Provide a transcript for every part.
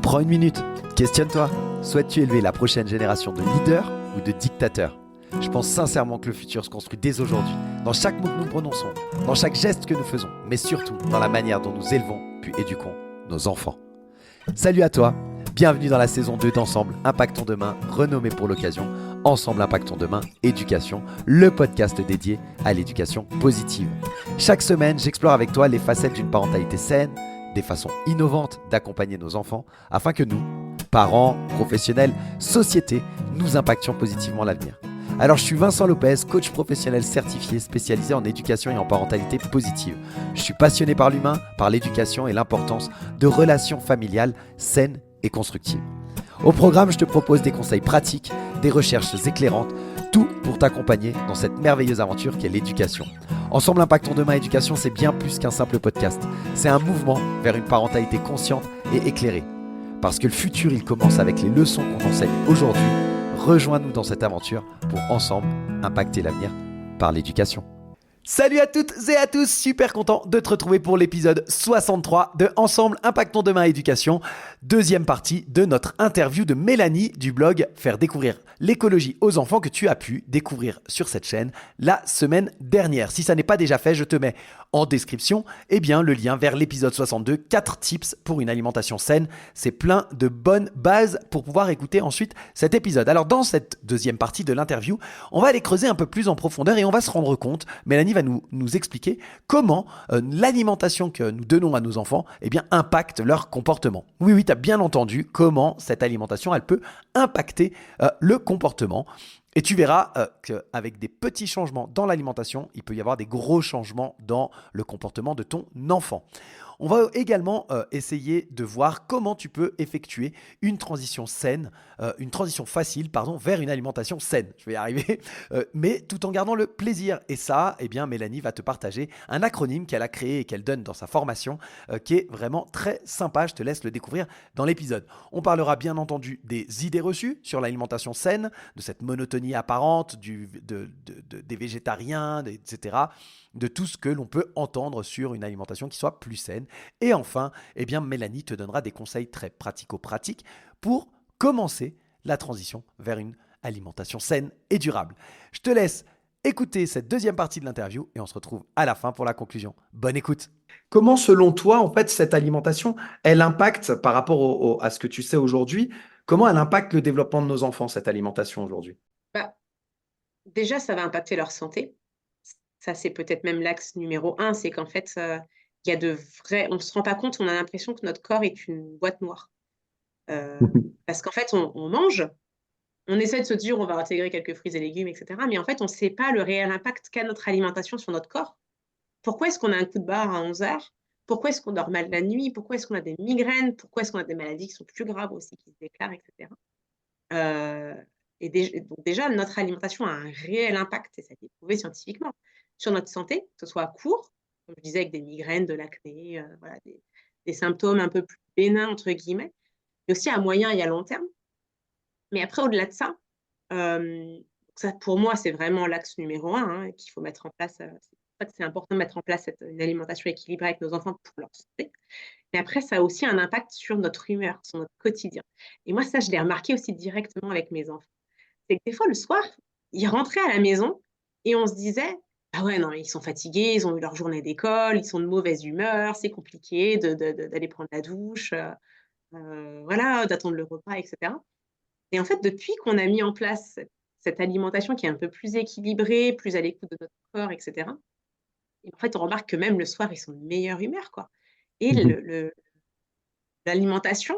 Prends une minute, questionne-toi. Souhaites-tu élever la prochaine génération de leaders ou de dictateurs? Je pense sincèrement que le futur se construit dès aujourd'hui, dans chaque mot que nous prononçons, dans chaque geste que nous faisons, mais surtout dans la manière dont nous élevons puis éduquons nos enfants. Salut à toi, bienvenue dans la saison 2 d'Ensemble Impactons Demain, renommée pour l'occasion Ensemble Impactons Demain Éducation, le podcast dédié à l'éducation positive. Chaque semaine, j'explore avec toi les facettes d'une parentalité saine, des façons innovantes d'accompagner nos enfants, afin que nous, parents, professionnels, société, nous impactions positivement l'avenir. Alors je suis Vincent Lopez, coach professionnel certifié spécialisé en éducation et en parentalité positive. Je suis passionné par l'humain, par l'éducation et l'importance de relations familiales saines et constructives. Au programme, je te propose des conseils pratiques, des recherches éclairantes, tout pour t'accompagner dans cette merveilleuse aventure qu'est l'éducation. Ensemble Impactons Demain Éducation, c'est bien plus qu'un simple podcast. C'est un mouvement vers une parentalité consciente et éclairée. Parce que le futur, il commence avec les leçons qu'on enseigne aujourd'hui. Rejoins-nous dans cette aventure pour ensemble impacter l'avenir par l'éducation. Salut à toutes et à tous, super content de te retrouver pour l'épisode 63 de Ensemble Impactons Demain Éducation, deuxième partie de notre interview de Mélanie du blog Faire découvrir l'écologie aux enfants que tu as pu découvrir sur cette chaîne la semaine dernière. Si ça n'est pas déjà fait, je te mets en description le lien vers l'épisode 62, 4 tips pour une alimentation saine. C'est plein de bonnes bases pour pouvoir écouter ensuite cet épisode. Alors dans cette deuxième partie de l'interview, on va aller creuser un peu plus en profondeur et on va se rendre compte, Mélanie va nous expliquer comment l'alimentation que nous donnons à nos enfants impacte leur comportement. Oui, tu as bien entendu comment cette alimentation, elle peut impacter le comportement. Et tu verras qu'avec des petits changements dans l'alimentation, il peut y avoir des gros changements dans le comportement de ton enfant. On va également essayer de voir comment tu peux effectuer une transition saine, une transition facile, vers une alimentation saine. Je vais y arriver, mais tout en gardant le plaisir. Et ça, Mélanie va te partager un acronyme qu'elle a créé et qu'elle donne dans sa formation, qui est vraiment très sympa. Je te laisse le découvrir dans l'épisode. On parlera bien entendu des idées reçues sur l'alimentation saine, de cette monotonie apparente des végétariens, etc., de tout ce que l'on peut entendre sur une alimentation qui soit plus saine. Et enfin, Mélanie te donnera des conseils très pratico-pratiques pour commencer la transition vers une alimentation saine et durable. Je te laisse écouter cette deuxième partie de l'interview et on se retrouve à la fin pour la conclusion. Bonne écoute. Comment, selon toi, en fait, cette alimentation, elle impacte par rapport à ce que tu sais aujourd'hui, comment elle impacte le développement de nos enfants, cette alimentation aujourd'hui? Bah, déjà, ça va impacter leur santé. Ça, c'est peut-être même l'axe numéro un, c'est qu'en fait, il y a on ne se rend pas compte, on a l'impression que notre corps est une boîte noire. Parce qu'en fait, on mange, on essaie de se dire: «On va intégrer quelques fruits et légumes» et cetera, mais en fait, on ne sait pas le réel impact qu'a notre alimentation sur notre corps. Pourquoi est-ce qu'on a un coup de barre à 11 heures? Pourquoi est-ce qu'on dort mal la nuit? Pourquoi est-ce qu'on a des migraines? Pourquoi est-ce qu'on a des maladies qui sont plus graves aussi, qui se déclarent et cetera? Heu donc déjà, notre alimentation a un réel impact et ça a été prouvé scientifiquement sur notre santé, que ce soit à court, comme je disais avec des migraines, de l'acné, voilà des symptômes un peu plus «bénins» entre guillemets, mais aussi à moyen et à long terme. Mais après au-delà de ça, ça pour moi c'est vraiment l'axe numéro un, hein, qu'il faut mettre en place, en fait c'est important de mettre en place une alimentation équilibrée avec nos enfants pour leur santé. Mais après ça a aussi un impact sur notre humeur, sur notre quotidien et moi ça je l'ai remarqué aussi directement avec mes enfants. C'est que des fois, le soir, ils rentraient à la maison et on se disait: «Ah ouais, non, ils sont fatigués, ils ont eu leur journée d'école, ils sont de mauvaise humeur, c'est compliqué d'aller prendre la douche, voilà, d'attendre le repas» et cetera et en fait, depuis qu'on a mis en place cette alimentation qui est un peu plus équilibrée, plus à l'écoute de notre corps et cetera et en fait, on remarque que même le soir, ils sont de meilleure humeur, quoi et l'alimentation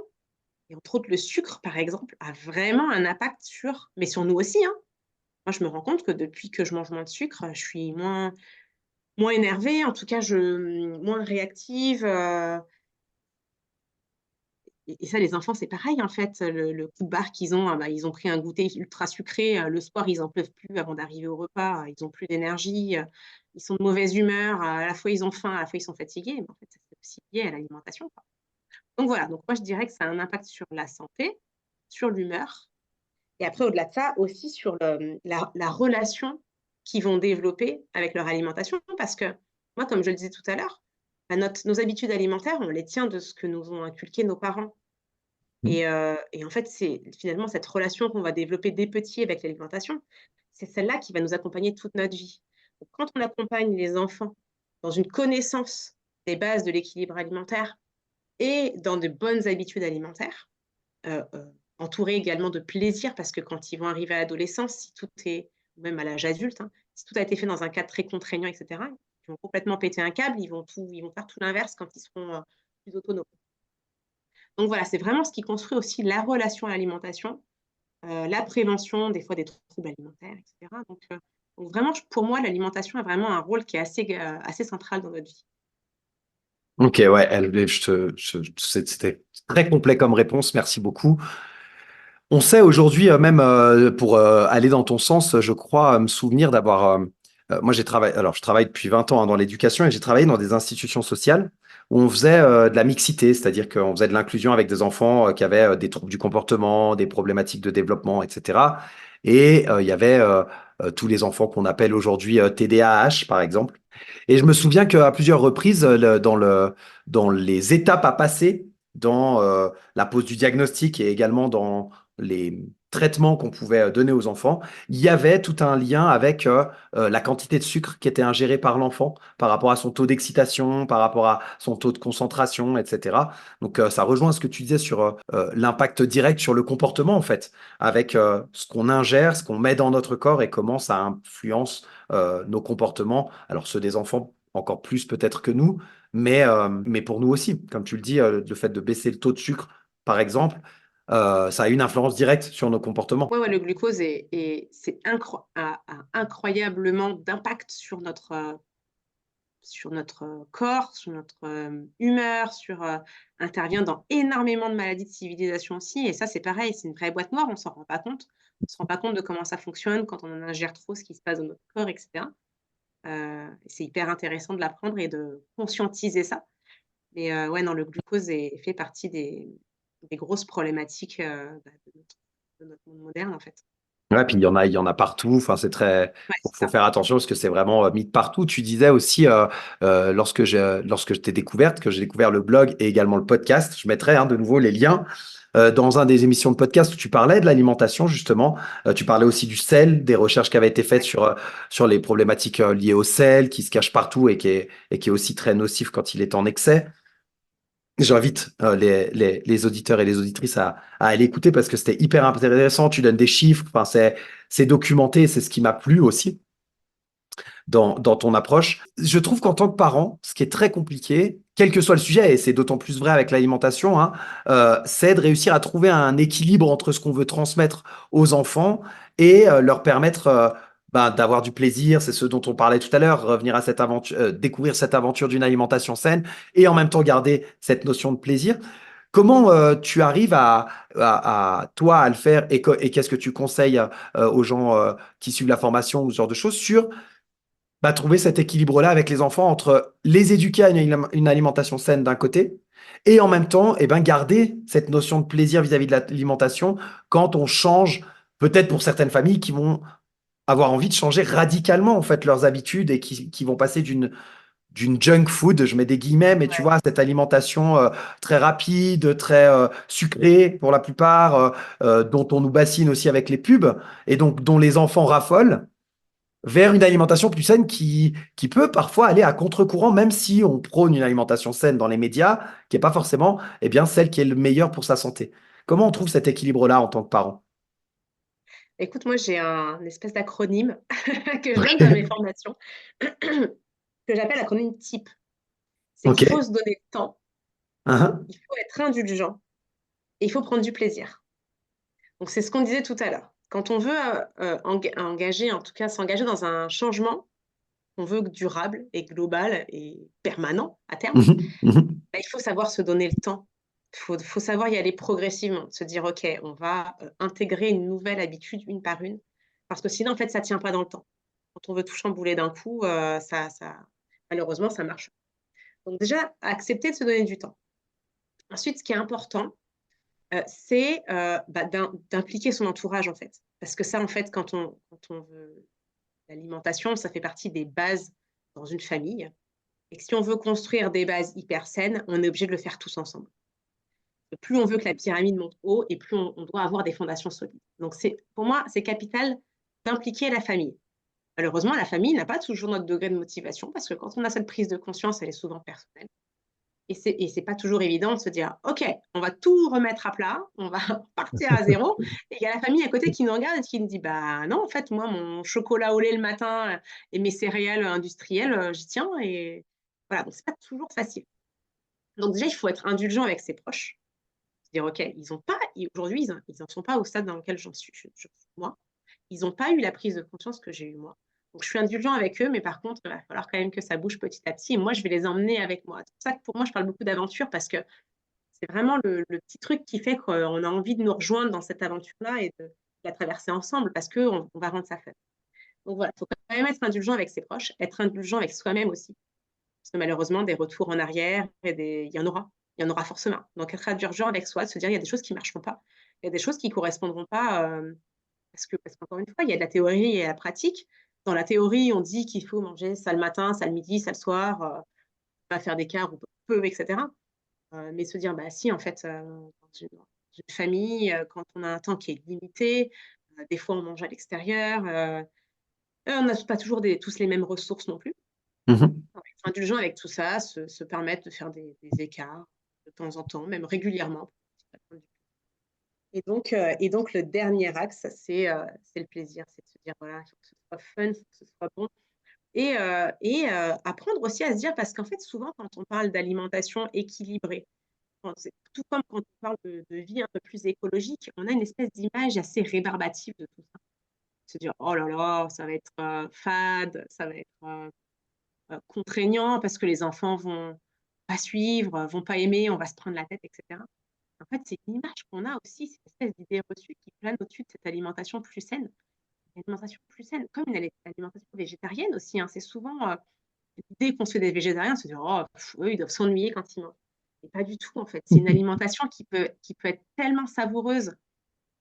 et entre autres le sucre, par exemple, a vraiment un impact sur nous aussi, hein. Moi, je me rends compte que depuis que je mange moins de sucre, je suis moins énervée, en tout cas moins réactive, et ça les enfants c'est pareil en fait, le coup de barre qu'ils ont, ils ont pris un goûter ultra sucré, le soir ils en peuvent plus avant d'arriver au repas, ils ont plus d'énergie, ils sont de mauvaise humeur, à la fois ils ont faim, à la fois ils sont fatigués, mais en fait ça c'est aussi lié à l'alimentation, quoi. Donc voilà, donc moi je dirais que ça a un impact sur la santé, sur l'humeur. Et après, au-delà de ça, aussi sur la relation qu'ils vont développer avec leur alimentation. Parce que moi, comme je le disais tout à l'heure, nos habitudes alimentaires, on les tient de ce que nous ont inculqué nos parents. Et en fait, c'est finalement cette relation qu'on va développer dès petit avec l'alimentation, c'est celle-là qui va nous accompagner toute notre vie. Donc quand on accompagne les enfants dans une connaissance des bases de l'équilibre alimentaire et dans de bonnes habitudes alimentaires, entourés également de plaisir parce que quand ils vont arriver à l'adolescence, si tout est ou même à l'âge adulte, hein, si tout a été fait dans un cadre très contraignant et cetera, ils vont complètement péter un câble, ils vont faire tout l'inverse quand ils seront, plus autonomes. Donc voilà, c'est vraiment ce qui construit aussi la relation à l'alimentation, la prévention des fois des troubles alimentaires et cetera. Donc vraiment, pour moi, l'alimentation a vraiment un rôle qui est assez central dans notre vie. Ok, ouais, c'était très complet comme réponse, merci beaucoup. On sait aujourd'hui, même pour aller dans ton sens, je crois me souvenir d'avoir. Moi, je travaille depuis 20 ans hein, dans l'éducation et j'ai travaillé dans des institutions sociales où on faisait de la mixité, c'est-à-dire qu'on faisait de l'inclusion avec des enfants qui avaient des troubles du comportement, des problématiques de développement, etc. Et il y avait tous les enfants qu'on appelle aujourd'hui TDAH, par exemple. Et je me souviens qu'à plusieurs reprises, dans les étapes à passer, dans la pose du diagnostic et également dans les traitements qu'on pouvait donner aux enfants, il y avait tout un lien avec la quantité de sucre qui était ingérée par l'enfant par rapport à son taux d'excitation, par rapport à son taux de concentration, etc. Donc ça rejoint ce que tu disais sur l'impact direct sur le comportement, en fait, avec ce qu'on ingère, ce qu'on met dans notre corps et comment ça influence nos comportements. Alors ceux des enfants encore plus peut-être que nous, mais pour nous aussi. Comme tu le dis, le fait de baisser le taux de sucre, par exemple, ça a une influence directe sur nos comportements. Ouais, ouais, le glucose c'est a incroyablement d'impact sur notre corps, sur notre, humeur, intervient dans énormément de maladies de civilisation aussi et ça, c'est pareil, c'est une vraie boîte noire, on s'en rend pas compte. On se rend pas compte de comment ça fonctionne quand on en ingère trop, ce qui se passe dans notre corps et cetera. C'est hyper intéressant de l'apprendre et de conscientiser ça. Mais ouais, non, le glucose fait partie des grosses problématiques, de notre monde moderne, en fait. Ouais, puis il y en a partout. Enfin, c'est très. Ouais, Faut, c'est faut ça. faire attention parce que c'est vraiment mis de partout. Tu disais aussi lorsque je t'ai découverte, que j'ai découvert le blog et également le podcast. Je mettrai de nouveau les liens dans un des émissions de podcast où tu parlais de l'alimentation justement. Tu parlais aussi du sel, des recherches qui avaient été faites Ouais. sur les problématiques liées au sel qui se cache partout et qui est aussi très nocif quand il est en excès. J'invite les auditeurs et les auditrices à aller écouter parce que c'était hyper intéressant. Tu donnes des chiffres, enfin, c'est documenté, c'est ce qui m'a plu aussi dans ton approche. Je trouve qu'en tant que parent, ce qui est très compliqué, quel que soit le sujet, et c'est d'autant plus vrai avec l'alimentation, c'est de réussir à trouver un équilibre entre ce qu'on veut transmettre aux enfants et leur permettre d'avoir du plaisir. C'est ce dont on parlait tout à l'heure, revenir à cette aventure, découvrir cette aventure d'une alimentation saine et en même temps garder cette notion de plaisir. Comment tu arrives toi à le faire et qu'est-ce que tu conseilles aux gens qui suivent la formation ou ce genre de choses sur trouver cet équilibre-là avec les enfants entre les éduquer à une alimentation saine d'un côté et en même temps garder cette notion de plaisir vis-à-vis de l'alimentation quand on change, peut-être pour certaines familles qui vont avoir envie de changer radicalement en fait leurs habitudes et qui vont passer d'une junk food, je mets des guillemets, mais tu Ouais. vois, cette alimentation très rapide, très sucrée pour la plupart, dont on nous bassine aussi avec les pubs, et donc dont les enfants raffolent, vers une alimentation plus saine qui peut parfois aller à contre-courant, même si on prône une alimentation saine dans les médias, qui n'est pas forcément celle qui est le meilleur pour sa santé. Comment on trouve cet équilibre-là en tant que parent? Écoute, moi, j'ai un espèce d'acronyme que je donne dans mes formations, que j'appelle l'acronyme TIP. C'est Ok. qu'il faut se donner le temps, Uhum. il faut être indulgent et il faut prendre du plaisir. Donc c'est ce qu'on disait tout à l'heure. Quand on veut, engager, en tout cas s'engager dans un changement qu'on veut durable et global et permanent à terme, Mhm. Mhm. il faut savoir se donner le temps. Il faut savoir y aller progressivement, se dire: «OK, on va, intégrer une nouvelle habitude une par une», parce que sinon, en fait, ça tient pas dans le temps. Quand on veut tout chambouler d'un coup, ça malheureusement, ça marche. Donc déjà, accepter de se donner du temps. Ensuite, ce qui est important, c'est, d'impliquer son entourage, en fait. Parce que ça, en fait, quand on veut l'alimentation, ça fait partie des bases dans une famille et que si on veut construire des bases hyper saines, on est obligé de le faire tous ensemble. plus on veut que la pyramide monte haut et plus on doit avoir des fondations solides. Donc, pour moi, c'est capital d'impliquer la famille. Malheureusement, la famille n'a pas toujours notre degré de motivation parce que quand on a cette prise de conscience, elle est souvent personnelle. Et c'est pas toujours évident de se dire, OK, on va tout remettre à plat, on va partir à zéro. Et il y a la famille à côté qui nous regarde et qui nous dit, bah non, en fait, moi, mon chocolat au lait le matin et mes céréales industrielles, j'y tiens. Et voilà, donc c'est pas toujours facile. Donc déjà, il faut être indulgent avec ses proches. Se dire, OK, aujourd'hui, ils n'en sont pas au stade dans lequel j'en suis, moi. Ils n'ont pas eu la prise de conscience que j'ai eue moi. Donc, je suis indulgent avec eux, mais par contre, il va falloir quand même que ça bouge petit à petit. Et moi, je vais les emmener avec moi. C'est pour ça que pour moi, je parle beaucoup d'aventure parce que c'est vraiment le petit truc qui fait qu'on a envie de nous rejoindre dans cette aventure-là et de la traverser ensemble parce qu'on va rendre ça fun. Donc voilà, il faut quand même être indulgent avec ses proches, être indulgent avec soi-même aussi. Parce que malheureusement, des retours en arrière, il y en aura. Il y en aura forcément. Donc, être indulgent avec soi, de se dire, il y a des choses qui ne marcheront pas. Il y a des choses qui ne correspondront pas. Parce qu'encore une fois, il y a de la théorie et la pratique. Dans la théorie, on dit qu'il faut manger ça le matin, ça le midi, ça le soir, pas faire d'écart ou peu, etc. Mais se dire, bah si, en fait, dans une famille, quand on a un temps qui est limité, des fois on mange à l'extérieur, on n'a pas toujours tous les mêmes ressources non plus. Mhm. Être indulgent avec tout ça, se permettre de faire des écarts de temps en temps, même régulièrement. Et donc, le dernier axe, c'est le plaisir. C'est de se dire, voilà, il faut que ce soit fun, il faut que ce soit bon. Et apprendre aussi à se dire, parce qu'en fait, souvent, quand on parle d'alimentation équilibrée, tout comme quand on parle de vie un peu plus écologique, on a une espèce d'image assez rébarbative de tout ça. Se dire, oh là là, ça va être fade, ça va être contraignant parce que les enfants vont pas suivre, vont pas aimer, on va se prendre la tête, etc. En fait, c'est une image qu'on a aussi, cette espèce d'idée reçue qui plane au-dessus de cette alimentation plus saine. Une alimentation plus saine, comme une alimentation végétarienne aussi. Hein. C'est souvent l'idée qu'on se fait des végétariens, se dire, oh, eux, ils doivent s'ennuyer quand ils mangent. Et pas du tout, en fait. C'est une alimentation qui peut être tellement savoureuse,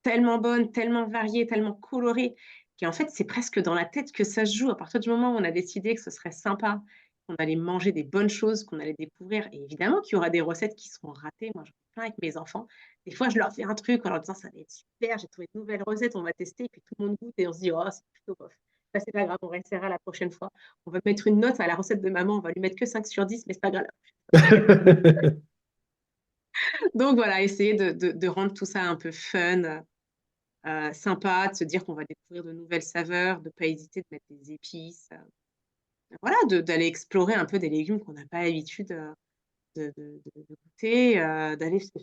tellement bonne, tellement variée, tellement colorée, qu'en fait, c'est presque dans la tête que ça se joue. À partir du moment où on a décidé que ce serait sympa, qu'on allait manger des bonnes choses, qu'on allait découvrir, et évidemment qu'il y aura des recettes qui seront ratées. Moi, j'en fais plein avec mes enfants. Des fois, je leur fais un truc en leur disant, ça va être super, j'ai trouvé une nouvelle recette, on va tester, et puis tout le monde goûte, et on se dit, oh, c'est plutôt bof. Ça, c'est pas grave, on réessayera la prochaine fois. On va mettre une note à la recette de maman, on va lui mettre que 5 sur 10, mais c'est pas grave. Donc voilà, essayer de rendre tout ça un peu fun, sympa, de se dire qu'on va découvrir de nouvelles saveurs, de ne pas hésiter de mettre des épices, voilà, d'aller explorer un peu des légumes qu'on n'a pas l'habitude de goûter, d'aller chez le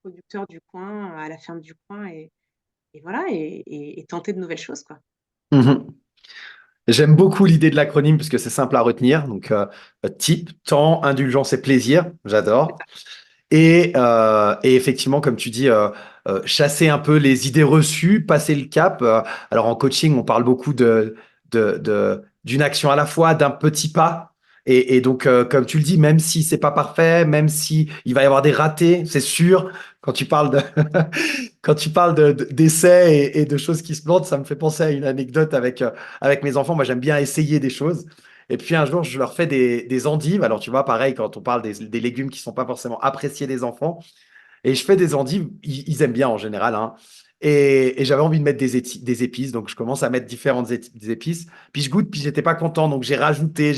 producteur du coin, à la ferme du coin et voilà et tenter de nouvelles choses, quoi. Mhm. J'aime beaucoup l'idée de l'acronyme parce que c'est simple à retenir. Donc, type, temps, indulgence et plaisir. C'est J'adore. ça. Et effectivement, comme tu dis, chasser un peu les idées reçues, passer le cap. Alors en coaching, on parle beaucoup d'une action à la fois, d'un petit pas. Et donc, comme tu le dis, même si c'est pas parfait, même si il va y avoir des ratés, c'est sûr. Quand tu parles quand tu parles d'essais et de choses qui se plantent, ça me fait penser à une anecdote avec mes enfants. Moi, j'aime bien essayer des choses. Et puis un jour, je leur fais des endives. Alors, tu vois, pareil, quand on parle des légumes qui sont pas forcément appréciés des enfants, et je fais des endives, ils aiment bien en général, hein. Et j'avais envie de mettre des épices, donc je commence à mettre différentes des épices. Puis je goûte, puis j'étais pas content, donc j'ai rajouté,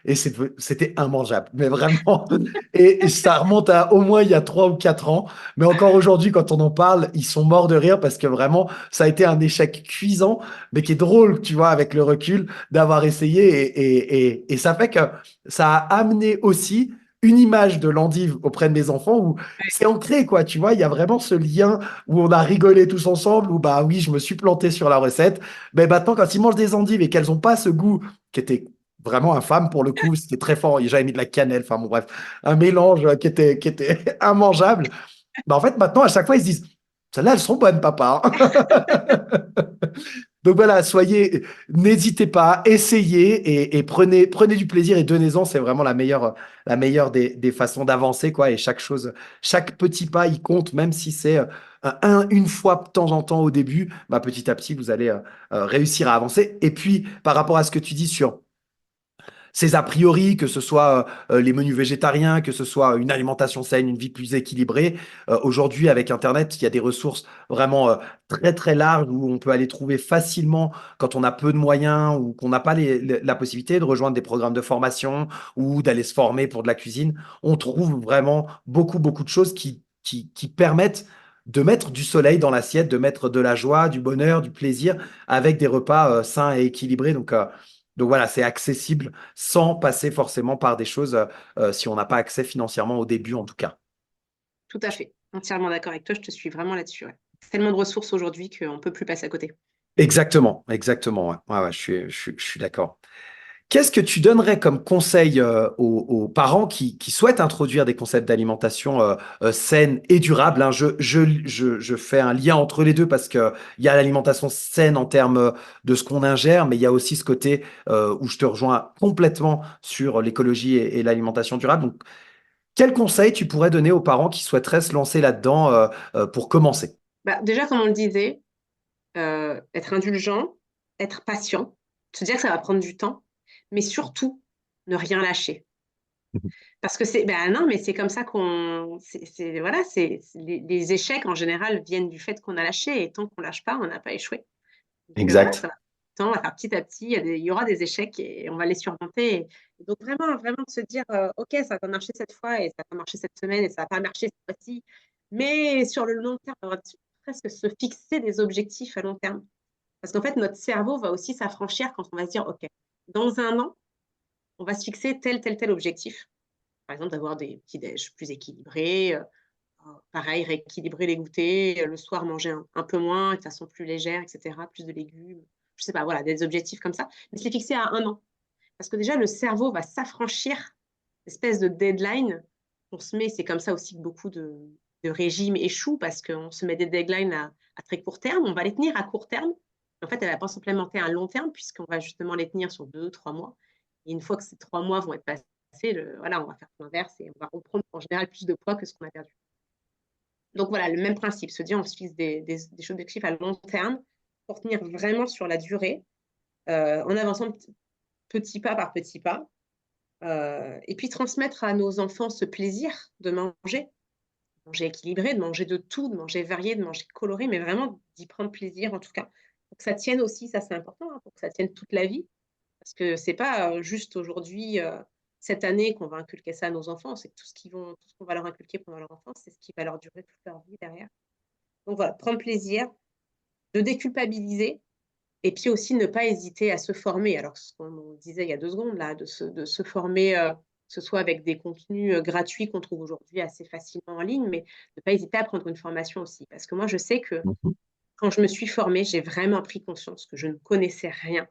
et c'était immangeable, mais vraiment. Et ça remonte à au moins il y a 3 ou 4 ans, mais encore aujourd'hui, quand on en parle, ils sont morts de rire parce que vraiment, ça a été un échec cuisant, mais qui est drôle, tu vois, avec le recul, d'avoir essayé. Et ça fait que ça a amené aussi une image de l'endive auprès de mes enfants où Ouais. c'est ancré, quoi. Tu vois, il y a vraiment ce lien où on a rigolé tous ensemble, où bah oui, je me suis planté sur la recette. Mais maintenant, quand ils mangent des endives et qu'elles n'ont pas ce goût qui était vraiment infâme pour le coup, c'était très fort. J'avais mis de la cannelle, enfin bon, bref, un mélange qui était immangeable. Bah, en fait, maintenant, à chaque fois, ils se disent, celles-là, elles sont bonnes, papa. Donc voilà, n'hésitez pas, essayez et prenez du plaisir et donnez-en. C'est vraiment la meilleure des façons d'avancer, quoi. Et chaque petit pas, il compte, même si c'est une fois de temps en temps au début, bah, petit à petit, vous allez réussir à avancer. Et puis, par rapport à ce que tu dis ces a priori, que ce soit les menus végétariens, que ce soit une alimentation saine, une vie plus équilibrée. Aujourd'hui, avec Internet, il y a des ressources vraiment très très larges où on peut aller trouver facilement quand on a peu de moyens ou qu'on n'a pas la possibilité de rejoindre des programmes de formation ou d'aller se former pour de la cuisine. On trouve vraiment beaucoup de choses qui permettent de mettre du soleil dans l'assiette, de mettre de la joie, du bonheur, du plaisir avec des repas sains et équilibrés. Donc voilà, c'est accessible sans passer forcément par des choses si on n'a pas accès financièrement au début en tout cas. Tout à fait. Entièrement d'accord avec toi, je te suis vraiment là-dessus. Ouais. Tellement de ressources aujourd'hui qu'on ne peut plus passer à côté. Exactement, exactement. Ouais, ouais, ouais, je suis d'accord. Qu'est-ce que tu donnerais comme conseil aux parents qui souhaitent introduire des concepts d'alimentation saine et durable, hein? Je fais un lien entre les deux parce qu'il y a l'alimentation saine en termes de ce qu'on ingère, mais il y a aussi ce côté où je te rejoins complètement sur l'écologie et l'alimentation durable. Donc, quel conseil tu pourrais donner aux parents qui souhaiteraient se lancer là-dedans pour commencer? Bah, déjà, comme on le disait, être indulgent, être patient, se dire que ça va prendre du temps, mais surtout ne rien lâcher. Parce que ben non, mais c'est comme ça voilà, les échecs en général viennent du fait qu'on a lâché et tant qu'on lâche pas, on n'a pas échoué. Donc voilà, Exact. ça va, on va faire petit à petit, il y aura des échecs et on va les surmonter. Et donc vraiment de se dire, ok, ça va marcher cette fois et ça va marcher cette semaine et ça va pas marcher cette fois-ci, mais sur le long terme, on va presque se fixer des objectifs à long terme. Parce qu'en fait, notre cerveau va aussi s'affranchir quand on va se dire, OK, dans un an, on va se fixer tel objectif. Par exemple, d'avoir des petits-déj plus équilibrés, pareil, rééquilibrer les goûters, le soir, manger un peu moins, de façon plus légère, etc., plus de légumes. Je sais pas, voilà, des objectifs comme ça. Mais se les fixer à un an. Parce que déjà, le cerveau va s'affranchir espèce de deadline qu'on se met. C'est comme ça aussi que beaucoup de régimes échouent parce qu'on se met des deadlines à très court terme. On va les tenir à court terme. En fait, elle va pas s'implémenter à long terme puisqu'on va justement les tenir sur 2, 3 mois. Et une fois que ces 3 mois vont être passés, voilà, on va faire l'inverse et on va reprendre en général plus de poids que ce qu'on a perdu. Donc voilà, le même principe, se dire on se fixe des objectifs à long terme pour tenir vraiment sur la durée, en avançant petit pas par petit pas, et puis transmettre à nos enfants ce plaisir de manger équilibré, de manger de tout, de manger varié, de manger coloré, mais vraiment d'y prendre plaisir en tout cas. Pour que ça tienne aussi, ça c'est important, hein, pour que ça tienne toute la vie. Parce que c'est pas juste aujourd'hui, cette année qu'on va inculquer ça à nos enfants, c'est que tout ce qu'on va leur inculquer pendant leur enfance, c'est ce qui va leur durer toute leur vie derrière. Donc voilà, prendre plaisir, de déculpabiliser et puis aussi ne pas hésiter à se former. Alors, ce qu'on disait il y a 2 secondes là, de se former, que ce soit avec des contenus, gratuits qu'on trouve aujourd'hui assez facilement en ligne, mais ne pas hésiter à prendre une formation aussi. Parce que moi, je sais que Mhm. quand je me suis formée, j'ai vraiment pris conscience que je ne connaissais rien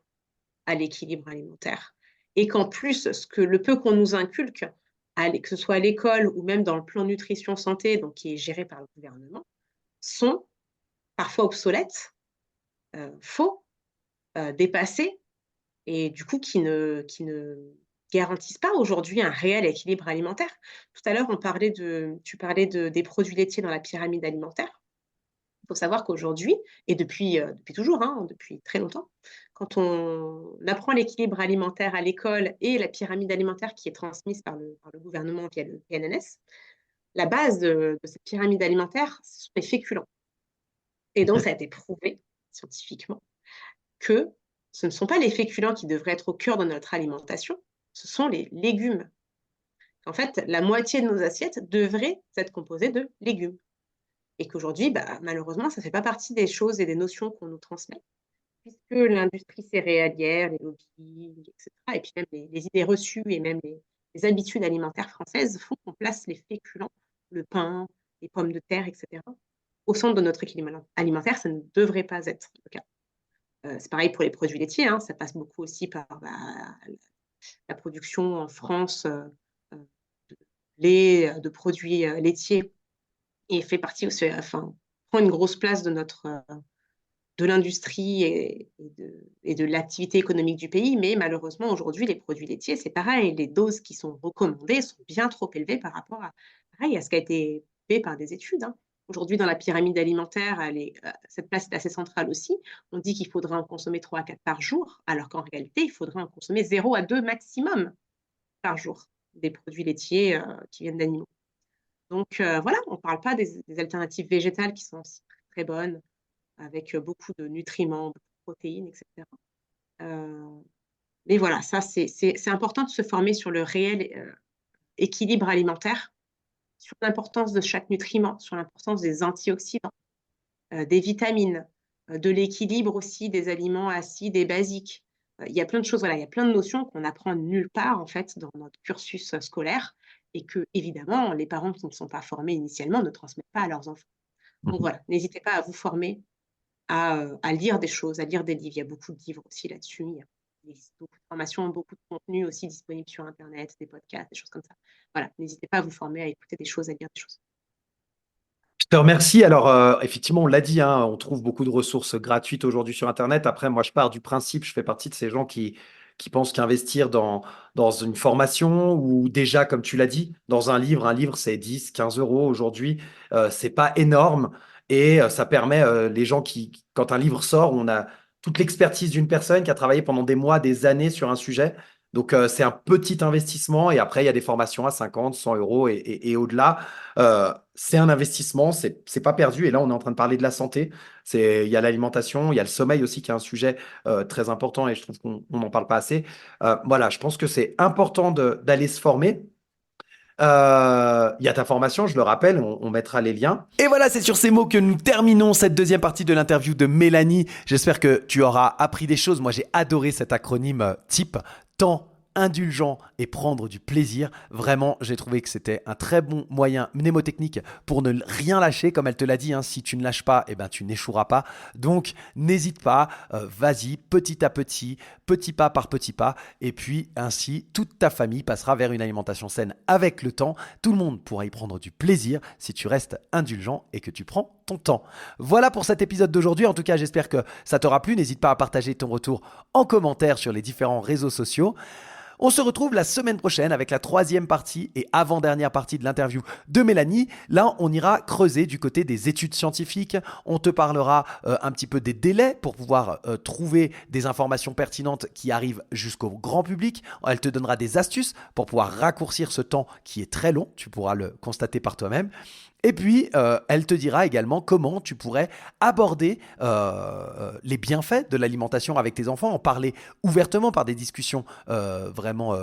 à l'équilibre alimentaire et qu'en plus, le peu qu'on nous inculque, que ce soit à l'école ou même dans le plan nutrition santé, donc qui est géré par le gouvernement, sont parfois obsolètes, faux, dépassés et du coup qui ne garantissent pas aujourd'hui un réel équilibre alimentaire. Tout à l'heure, tu parlais des produits laitiers dans la pyramide alimentaire. Il faut savoir qu'aujourd'hui et depuis toujours, hein, depuis très longtemps, quand on apprend l'équilibre alimentaire à l'école et la pyramide alimentaire qui est transmise par le gouvernement via le PNNS, la base de cette pyramide alimentaire, ce sont les féculents et donc ça a été prouvé scientifiquement que ce ne sont pas les féculents qui devraient être au cœur de notre alimentation, ce sont les légumes. En fait, la moitié de nos assiettes devraient être composées de légumes. Et qu'aujourd'hui, bah, malheureusement, ça ne fait pas partie des choses et des notions qu'on nous transmet, puisque l'industrie céréalière, les lobbies, etc., et puis même les idées reçues et même les habitudes alimentaires françaises font qu'on place les féculents, le pain, les pommes de terre, etc., au centre de notre équilibre alimentaire. Ça ne devrait pas être le cas. C'est pareil pour les produits laitiers, hein, ça passe beaucoup aussi par la production en France de lait, de produits laitiers et fait partie aussi, enfin, prend une grosse place de l'industrie et de l'activité économique du pays. Mais malheureusement, aujourd'hui, les produits laitiers, c'est pareil, les doses qui sont recommandées sont bien trop élevées par rapport pareil, à ce qui a été fait par des études, hein. Aujourd'hui, dans la pyramide alimentaire, cette place est assez centrale aussi. On dit qu'il faudrait en consommer 3 à 4 par jour, alors qu'en réalité, il faudrait en consommer 0 à 2 maximum. par jour des produits laitiers qui viennent d'animaux. Donc voilà, on ne parle pas des alternatives végétales qui sont aussi très, très bonnes, avec beaucoup de nutriments, beaucoup de protéines, etc. Euh, mais voilà, ça, c'est important de se former sur le réel équilibre alimentaire, sur l'importance de chaque nutriment, sur l'importance des antioxydants, des vitamines, de l'équilibre aussi des aliments acides et basiques. Il y a plein de choses, voilà, il y a plein de notions qu'on apprend nulle part en fait dans notre cursus scolaire et que évidemment les parents qui ne sont pas formés initialement ne transmettent pas à leurs enfants. Donc Mhm. voilà, n'hésitez pas à vous former, à lire des choses, à lire des livres. Il y a beaucoup de livres aussi là-dessus. Il y a beaucoup de formations, beaucoup de contenus aussi disponibles sur Internet, des podcasts, des choses comme ça. Voilà, n'hésitez pas à vous former, à écouter des choses, à lire des choses. Je te remercie. Alors, effectivement, on l'a dit, hein, on trouve beaucoup de ressources gratuites aujourd'hui sur Internet. Après, moi, je pars du principe, je fais partie de ces gens qui pensent qu'investir dans une formation ou déjà, comme tu l'as dit, dans un livre, c'est 10, 15 euros aujourd'hui. C'est pas énorme et ça permet, les gens quand un livre sort, on a toute l'expertise d'une personne qui a travaillé pendant des mois, des années sur un sujet. Donc, c'est un petit investissement et après, il y a des formations à 50, 100 euros et au-delà. C'est un investissement, c'est pas perdu. Et là, on est en train de parler de la santé. Il y a l'alimentation, il y a le sommeil aussi qui est un sujet très important et je trouve qu'on n'en parle pas assez. Voilà, je pense que c'est important d'aller se former. Il y a ta formation, je le rappelle, on mettra les liens. Et voilà, c'est sur ces mots que nous terminons cette deuxième partie de l'interview de Mélanie. J'espère que tu auras appris des choses. Moi, j'ai adoré cet acronyme TIP, temps, indulgent et prendre du plaisir. Vraiment, j'ai trouvé que c'était un très bon moyen mnémotechnique pour ne rien lâcher. Comme elle te l'a dit, hein, si tu ne lâches pas, eh ben, tu n'échoueras pas. Donc, n'hésite pas, vas-y, petit à petit, petit pas par petit pas. Et puis, ainsi, toute ta famille passera vers une alimentation saine avec le temps. Tout le monde pourra y prendre du plaisir si tu restes indulgent et que tu prends ton temps. Voilà pour cet épisode d'aujourd'hui. En tout cas, j'espère que ça t'aura plu. N'hésite pas à partager ton retour en commentaire sur les différents réseaux sociaux. On se retrouve la semaine prochaine avec la troisième partie et avant-dernière partie de l'interview de Mélanie. Là, on ira creuser du côté des études scientifiques. On te parlera un petit peu des délais pour pouvoir trouver des informations pertinentes qui arrivent jusqu'au grand public. Elle te donnera des astuces pour pouvoir raccourcir ce temps qui est très long. Tu pourras le constater par toi-même. Et puis, elle te dira également comment tu pourrais aborder les bienfaits de l'alimentation avec tes enfants, en parler ouvertement par des discussions vraiment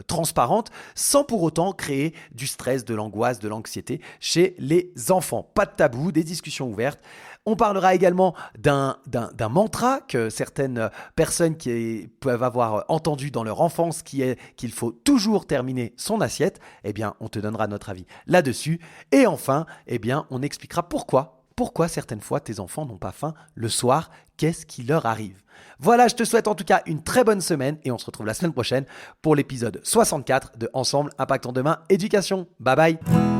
transparentes, sans pour autant créer du stress, de l'angoisse, de l'anxiété chez les enfants. Pas de tabou, des discussions ouvertes. On parlera également d'un mantra que certaines personnes qui peuvent avoir entendu dans leur enfance, qui est qu'il faut toujours terminer son assiette. Eh bien, on te donnera notre avis là-dessus. Et enfin, eh bien, on expliquera pourquoi certaines fois tes enfants n'ont pas faim le soir, qu'est-ce qui leur arrive. Voilà, je te souhaite en tout cas une très bonne semaine et on se retrouve la semaine prochaine pour l'épisode 64 de Ensemble Impactons Demain Éducation. Bye bye.